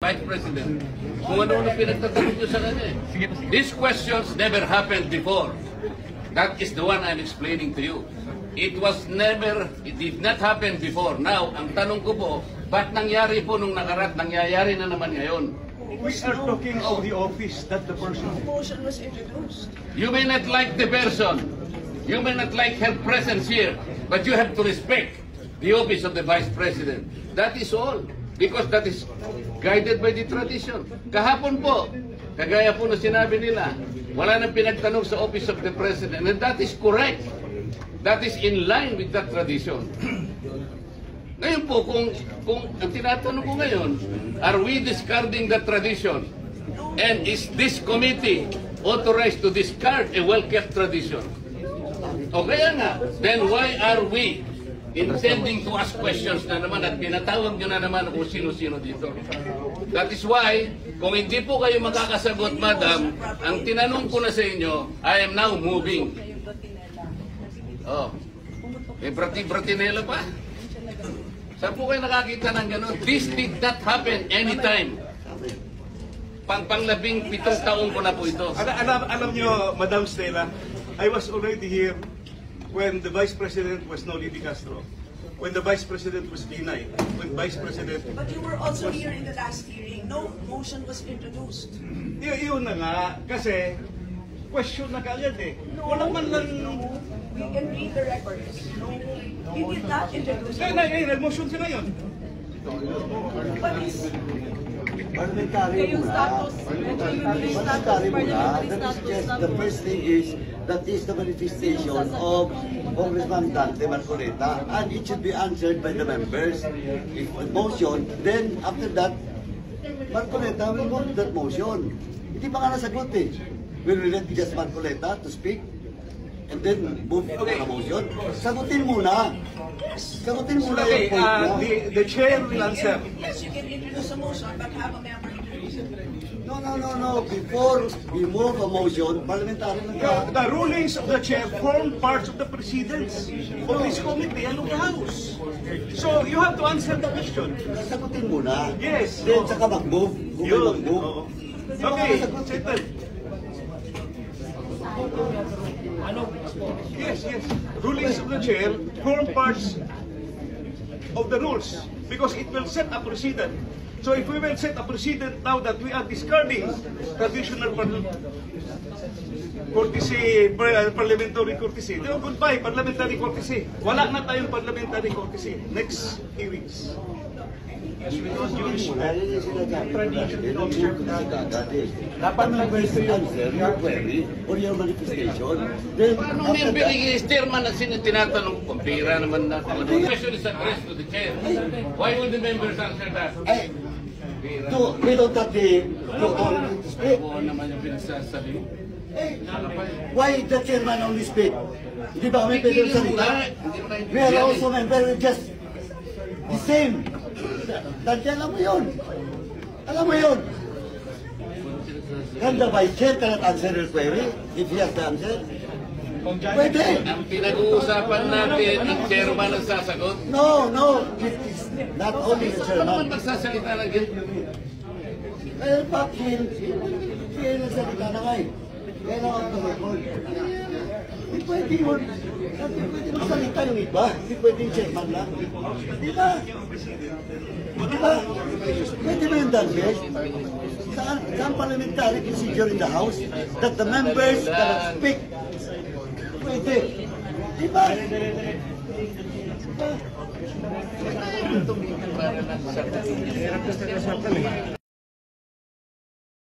Vice President, kung ano-ano pinagtatanong nyo sa kanya. These questions never happened before. That is the one I'm explaining to you. It did not happen before. Now, ang tanong ko po, ba't nangyari po nung nakaraan, nangyayari na naman ngayon? We are talking of the office, not the person. Motion was introduced. You may not like the person, you may not like her presence here, but you have to respect the office of the Vice President. That is all. Because that is guided by the tradition. Kahapon po, kagaya po na sinabi nila, wala nang pinagtanong sa Office of the President. And that is correct. That is in line with that tradition. Ngayon po, kung ang tinatanong ko ngayon, are we discarding that tradition? And is this committee authorized to discard a well-kept tradition? O kaya nga, then why are we intending to ask questions na naman at pinatawag nyo na naman kung sino-sino dito? That is why, kung hindi po kayo makakasagot, Madam, ang tinanong ko na sa inyo, I am now moving. Oh, may bratinela pa. Saan po kayo nakakita ng gano'n? This did not happen anytime. Panglabing 7 taon ko na po ito. Alam nyo, Madam Stella, I was already here when the Vice President was Noli Di Castro, when the Vice President was Binay, when Vice President... But you were also here in the last hearing. No motion was introduced. Yun na nga, kasi question na kaagad eh. Walang man lang... We can read the records. He did not introduce. Nag-motion ka ngayon. But is... Parliamentary muna. Parliamentary muna. The first thing is that is the manifestation of Congressman Dante Marcoleta, and it should be answered by the members. If a motion, then after that, Marcoleta will vote that motion. Hindi pa nga nasagot eh. Will we let just Marcoleta to speak? And then move to the motion? Sagutin muna. Sagutin muna yung point mo. The chair will answer. Yes, you can introduce a motion, but have a member introduce it. No. Before we move a motion, parliamentary lang. The rulings of the chair form parts of the precedence of this committee and of the House. So you have to answer the question. Sagutin muna. Yes. Then saka mag-move. Kung may mag-move. Okay, settle. Yes. Rulings of the chair form parts of the rules because it will set a precedent. So if we will set a precedent now that we are discarding traditional courtesy, parliamentary courtesy, then goodbye parliamentary courtesy. Wala na tayong parliamentary courtesy. Next hearings. Dapat answer your query or your manifestation. Then, Paano member yung chairman ang tinatanong kung pira naman natin? The question is addressed to the chair. Why would the members answer that? we don't have the authority to speak. Ako naman yung pinagsasabi. Why the chairman only speak? Hindi ba kami pwede salita? We are also member, just the same. Dati alam mo yun. Alam mo yun. Can the vice chair cannot answer your query if he has the answer? Pwede. Ang pinag-uusapan natin, ang chairman ang sasagot. No. It's not only the Ano naman chairman. magsasalita ng ganyan? Eh, bakit? Siya nagsalita na nga eh. Kailangan tumukol. Hindi pwede yun. Hindi pwede magsalita yung iba. Hindi pwede yung chairman lang. Di ba? Pwede ba yung Dante? Saan parliamentary procedure in the House that the members cannot speak? Pwede. Di ba? Tumigil para lang sa